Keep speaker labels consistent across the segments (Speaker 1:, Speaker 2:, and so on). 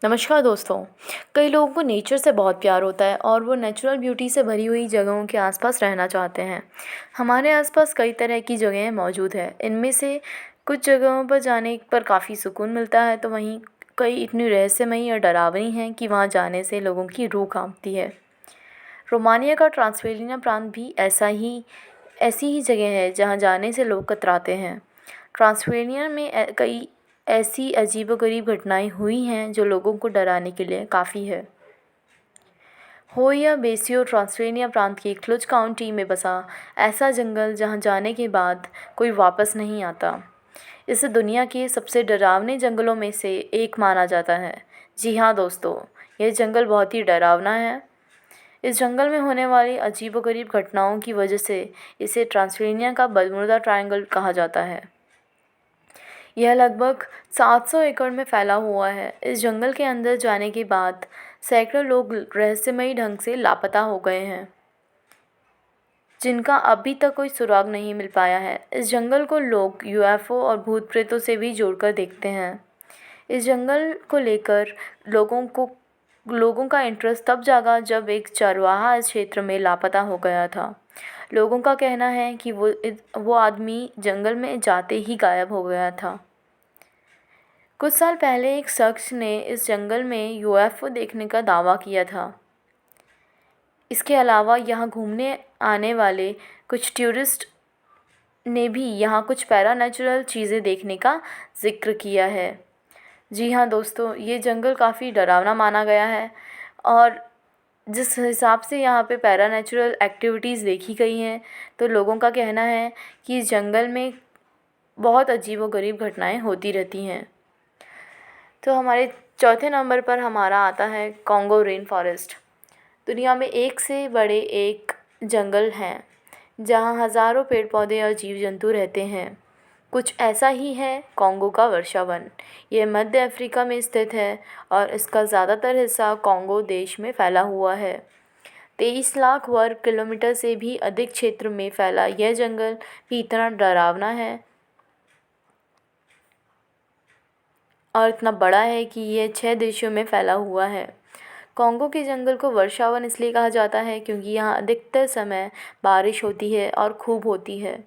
Speaker 1: नमस्कार दोस्तों। कई लोगों को नेचर से बहुत प्यार होता है और वो नेचुरल ब्यूटी से भरी हुई जगहों के आसपास रहना चाहते हैं। हमारे आसपास कई तरह की जगहें मौजूद हैं। इनमें से कुछ जगहों पर जाने पर काफ़ी सुकून मिलता है, तो वहीं कई इतनी रहस्यमयी और डरावनी हैं कि वहाँ जाने से लोगों की रूह कांपती है। रोमानिया का ट्रांसइल्वेनिया प्रांत भी ऐसी ही जगह है जहाँ जाने से लोग कतराते हैं। ट्रांसइल्वेनिया में कई ऐसी अजीबोगरीब घटनाएं हुई हैं जो लोगों को डराने के लिए काफ़ी है। हो या बेसियो ट्रांसइल्वेनिया प्रांत के क्लुज काउंटी में बसा ऐसा जंगल जहाँ जाने के बाद कोई वापस नहीं आता। इसे दुनिया के सबसे डरावने जंगलों में से एक माना जाता है। जी हाँ दोस्तों, यह जंगल बहुत ही डरावना है। इस जंगल में होने वाली अजीबोगरीब घटनाओं की वजह से इसे ट्रांसइल्वेनिया का बर्मुडा ट्रायंगल कहा जाता है। यह लगभग 700 एकड़ में फैला हुआ है। इस जंगल के अंदर जाने के बाद सैकड़ों लोग रहस्यमयी ढंग से लापता हो गए हैं, जिनका अभी तक कोई सुराग नहीं मिल पाया है। इस जंगल को लोग यूएफओ और भूत प्रेतों से भी जोड़कर देखते हैं। इस जंगल को लेकर लोगों का इंटरेस्ट तब जागा जब एक चरवाहा इस क्षेत्र में लापता हो गया था। लोगों का कहना है कि वो आदमी जंगल में जाते ही गायब हो गया था। कुछ साल पहले एक शख्स ने इस जंगल में यूएफओ देखने का दावा किया था। इसके अलावा यहाँ घूमने आने वाले कुछ टूरिस्ट ने भी यहाँ कुछ पैरानैचुरल चीज़ें देखने का जिक्र किया है। जी हाँ दोस्तों, ये जंगल काफ़ी डरावना माना गया है और जिस हिसाब से यहाँ पे पैरानैचुरल एक्टिविटीज़ देखी गई हैं, तो लोगों का कहना है कि इस जंगल में बहुत अजीबोगरीब घटनाएं होती रहती हैं। तो हमारे चौथे नंबर पर हमारा आता है कॉन्गो रेन फॉरेस्ट। दुनिया में एक से बड़े एक जंगल हैं जहाँ हज़ारों पेड़ पौधे और जीव जंतु रहते हैं। कुछ ऐसा ही है कॉन्गो का वर्षा वन। यह मध्य अफ्रीका में स्थित है और इसका ज़्यादातर हिस्सा कॉन्गो देश में फैला हुआ है। 23 लाख वर्ग किलोमीटर से भी अधिक क्षेत्र में फैला यह जंगल भी इतना डरावना है और इतना बड़ा है कि यह 6 देशों में फैला हुआ है। कॉन्गो के जंगल को वर्षा वन इसलिए कहा जाता है क्योंकि यहाँ अधिकतर समय बारिश होती है और खूब होती है।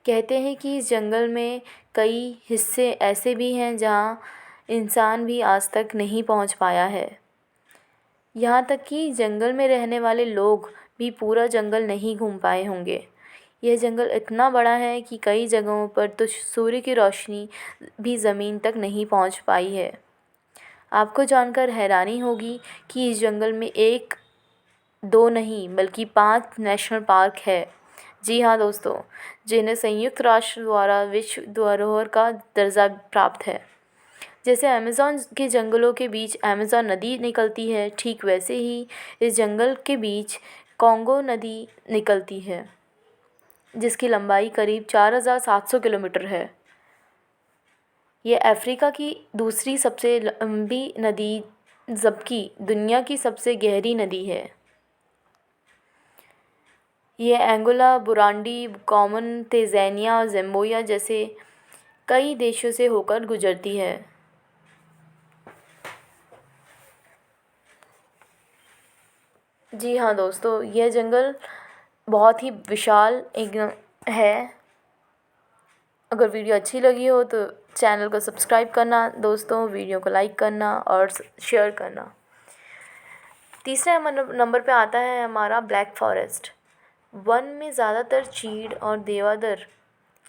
Speaker 1: कहते हैं कि इस जंगल में कई हिस्से ऐसे भी हैं जहाँ इंसान भी आज तक नहीं पहुँच पाया है। यहाँ तक कि जंगल में रहने वाले लोग भी पूरा जंगल नहीं घूम पाए होंगे। यह जंगल इतना बड़ा है कि कई जगहों पर तो सूर्य की रोशनी भी ज़मीन तक नहीं पहुँच पाई है। आपको जानकर हैरानी होगी कि इस जंगल में एक दो नहीं बल्कि 5 नेशनल पार्क है। जी हाँ दोस्तों, जिन्हें संयुक्त राष्ट्र द्वारा विश्व धरोहर का दर्जा प्राप्त है। जैसे अमेज़न के जंगलों के बीच अमेज़न नदी निकलती है, ठीक वैसे ही इस जंगल के बीच कॉन्गो नदी निकलती है, जिसकी लंबाई करीब 4700 किलोमीटर है। यह अफ्रीका की दूसरी सबसे लंबी नदी जबकि दुनिया की सबसे गहरी नदी है। यह एंगोला, बुरुंडी, कॉमन, तंजानिया और ज़ाम्बिया जैसे कई देशों से होकर गुजरती है। जी हाँ दोस्तों, यह जंगल बहुत ही विशाल एक है। अगर वीडियो अच्छी लगी हो तो चैनल को सब्सक्राइब करना दोस्तों, वीडियो को लाइक करना और शेयर करना। तीसरे नंबर पे आता है हमारा ब्लैक फॉरेस्ट। वन में ज़्यादातर चीड़ और देवदार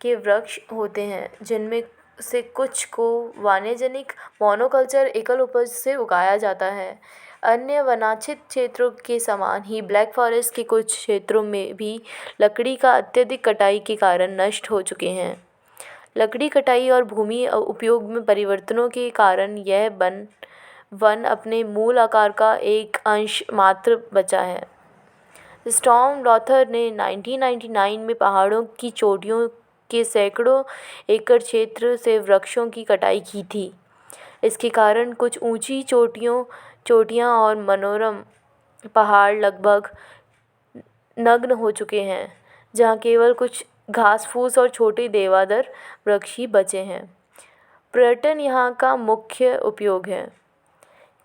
Speaker 1: के वृक्ष होते हैं, जिनमें से कुछ को वाणिज्यिक मोनोकल्चर एकल उपज से उगाया जाता है। अन्य वनाच्छित क्षेत्रों के समान ही ब्लैक फॉरेस्ट के कुछ क्षेत्रों में भी लकड़ी का अत्यधिक कटाई के कारण नष्ट हो चुके हैं। लकड़ी कटाई और भूमि उपयोग में परिवर्तनों के कारण यह वन अपने मूल आकार का एक अंश मात्र बचा है। स्टॉर्म लॉथर ने 1999 में पहाड़ों की चोटियों के सैकड़ों एकड़ क्षेत्र से वृक्षों की कटाई की थी। इसके कारण कुछ ऊंची चोटियां और मनोरम पहाड़ लगभग नग्न हो चुके हैं, जहां केवल कुछ घास फूस और छोटे देवदार वृक्ष ही बचे हैं। पर्यटन यहाँ का मुख्य उपयोग है।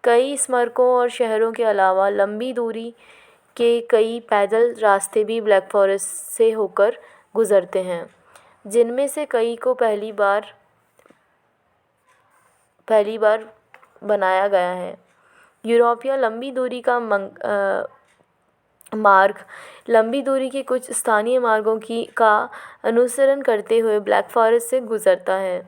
Speaker 1: कई स्मारकों और शहरों के अलावा लंबी दूरी के कई पैदल रास्ते भी ब्लैक फॉरेस्ट से होकर गुज़रते हैं, जिनमें से कई को पहली बार बनाया गया है। यूरोपीय लंबी दूरी का मार्ग लंबी दूरी के कुछ स्थानीय मार्गों का अनुसरण करते हुए ब्लैक फॉरेस्ट से गुज़रता है।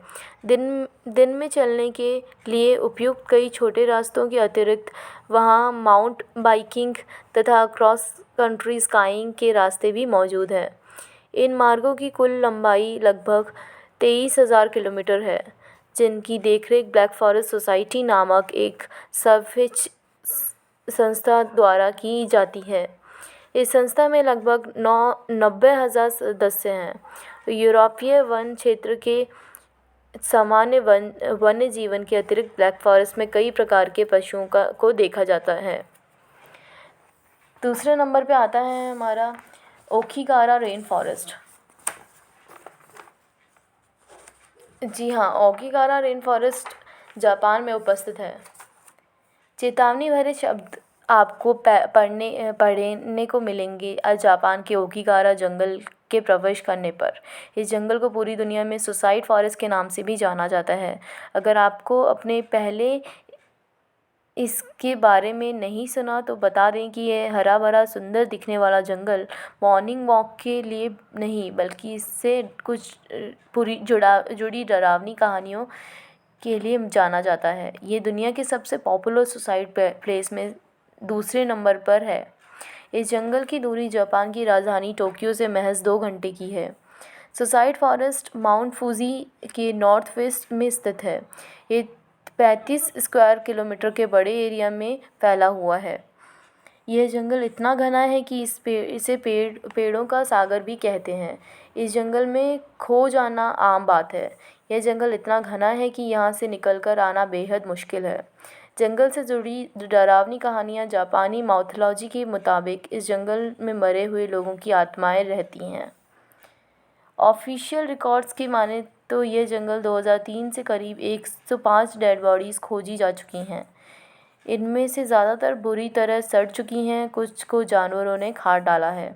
Speaker 1: दिन में चलने के लिए उपयुक्त कई छोटे रास्तों के अतिरिक्त वहाँ माउंट बाइकिंग तथा क्रॉस कंट्री स्काइंग के रास्ते भी मौजूद हैं। इन मार्गों की कुल लंबाई लगभग 23,000 किलोमीटर है, जिनकी देखरेख ब्लैक फॉरेस्ट सोसाइटी नामक एक स्वैच्छिक संस्था द्वारा की जाती है। इस संस्था में लगभग 90,000 सदस्य हैं। यूरोपीय वन क्षेत्र के सामान्य वन्य जीवन के अतिरिक्त ब्लैक फॉरेस्ट में कई प्रकार के पशुओं को देखा जाता है। दूसरे नंबर पे आता है हमारा ओकिगारा रेन फॉरेस्ट। जी हाँ, ओकिगारा रेन फॉरेस्ट जापान में उपस्थित है। चेतावनी भरे शब्द आपको पढ़ने को मिलेंगे जापान के ओकिगारा जंगल के प्रवेश करने पर। इस जंगल को पूरी दुनिया में सुसाइड फॉरेस्ट के नाम से भी जाना जाता है। अगर आपको अपने पहले इसके बारे में नहीं सुना तो बता दें कि यह हरा भरा सुंदर दिखने वाला जंगल मॉर्निंग वॉक के लिए नहीं बल्कि इससे कुछ जुड़ी डरावनी कहानियों के लिए जाना जाता है। ये दुनिया के सबसे पॉपुलर सुसाइड प्लेस में दूसरे नंबर पर है। इस जंगल की दूरी जापान की राजधानी टोक्यो से महज 2 घंटे की है। सुसाइड फॉरेस्ट माउंट फूजी के नॉर्थ वेस्ट में स्थित है। ये 35 स्क्वायर किलोमीटर के बड़े एरिया में फैला हुआ है। यह जंगल इतना घना है कि इसे पेड़ों का सागर भी कहते हैं। इस जंगल में खो जाना आम बात है। यह जंगल इतना घना है कि यहाँ से निकलकर आना बेहद मुश्किल है। जंगल से जुड़ी डरावनी कहानियाँ जापानी माइथोलॉजी के मुताबिक इस जंगल में मरे हुए लोगों की आत्माएं रहती हैं। ऑफिशियल रिकॉर्ड्स की माने तो यह जंगल 2003 से करीब 105 डेड बॉडीज़ खोजी जा चुकी हैं। इनमें से ज़्यादातर बुरी तरह सड़ चुकी हैं, कुछ को जानवरों ने खा डाला है।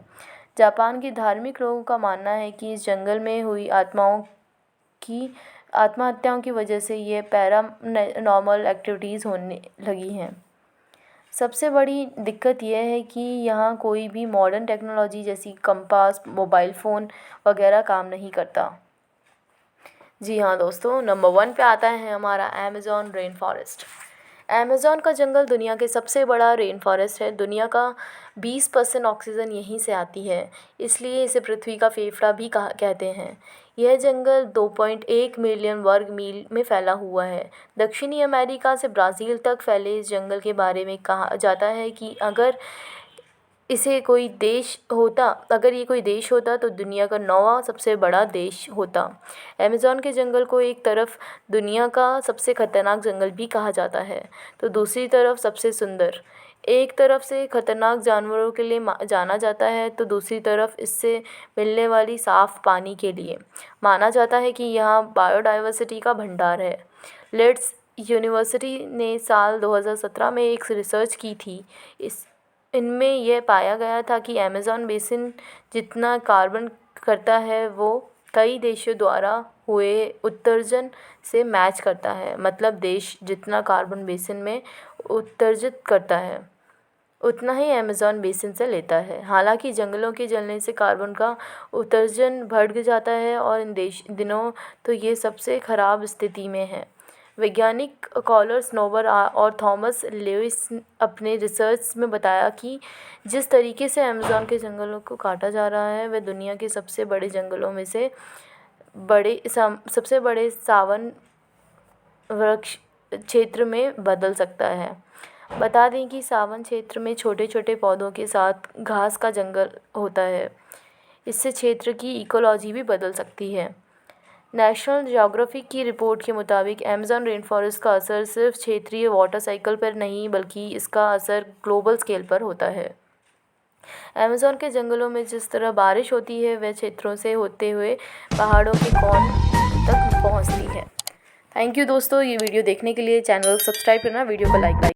Speaker 1: जापान के धार्मिक लोगों का मानना है कि इस जंगल में हुई आत्महत्याओं की वजह से ये पैरानॉर्मल एक्टिविटीज़ होने लगी हैं। सबसे बड़ी दिक्कत यह है कि यहाँ कोई भी मॉडर्न टेक्नोलॉजी जैसी कंपास, मोबाइल फ़ोन वगैरह काम नहीं करता। जी हाँ दोस्तों, नंबर 1 पे आता है हमारा अमेज़न रेन फॉरेस्ट। अमेज़न का जंगल दुनिया के सबसे बड़ा रेन फॉरेस्ट है। दुनिया का 20% ऑक्सीजन यहीं से आती है, इसलिए इसे पृथ्वी का फेफड़ा भी कहते हैं। यह जंगल 2.1 मिलियन वर्ग मील में फैला हुआ है। दक्षिणी अमेरिका से ब्राज़ील तक फैले इस जंगल के बारे में कहा जाता है कि अगर ये कोई देश होता तो दुनिया का 9वां सबसे बड़ा देश होता। अमेज़न के जंगल को एक तरफ दुनिया का सबसे खतरनाक जंगल भी कहा जाता है तो दूसरी तरफ सबसे सुंदर। एक तरफ से खतरनाक जानवरों के लिए जाना जाता है तो दूसरी तरफ इससे मिलने वाली साफ़ पानी के लिए। माना जाता है कि यहाँ बायोडाइवर्सिटी का भंडार है। लेड्स यूनिवर्सिटी ने साल 2017 में एक रिसर्च की थी। इनमें यह पाया गया था कि अमेज़न बेसिन जितना कार्बन करता है वो कई देशों द्वारा हुए उत्सर्जन से मैच करता है। मतलब देश जितना कार्बन बेसिन में उत्सर्जित करता है उतना ही अमेज़न बेसिन से लेता है। हालांकि जंगलों के जलने से कार्बन का उत्सर्जन बढ़ जाता है और इन दिनों तो ये सबसे ख़राब स्थिति में है। वैज्ञानिक कॉलर स्नोवर और थॉमस लेविस अपने रिसर्च में बताया कि जिस तरीके से अमेज़न के जंगलों को काटा जा रहा है वह दुनिया के सबसे बड़े जंगलों में से सबसे बड़े सावन वृक्ष क्षेत्र में बदल सकता है। बता दें कि सावन क्षेत्र में छोटे छोटे पौधों के साथ घास का जंगल होता है। इससे क्षेत्र की इकोलॉजी भी बदल सकती है। नेशनल ज्योग्राफिक की रिपोर्ट के मुताबिक अमेज़न रेन फॉरेस्ट का असर सिर्फ क्षेत्रीय वाटर साइकिल पर नहीं बल्कि इसका असर ग्लोबल स्केल पर होता है। अमेज़न के जंगलों में जिस तरह बारिश होती है वह क्षेत्रों से होते हुए पहाड़ों के कोन तक पहुंचती है। थैंक यू दोस्तों, ये वीडियो देखने के लिए। चैनल सब्सक्राइब करना, वीडियो को लाइक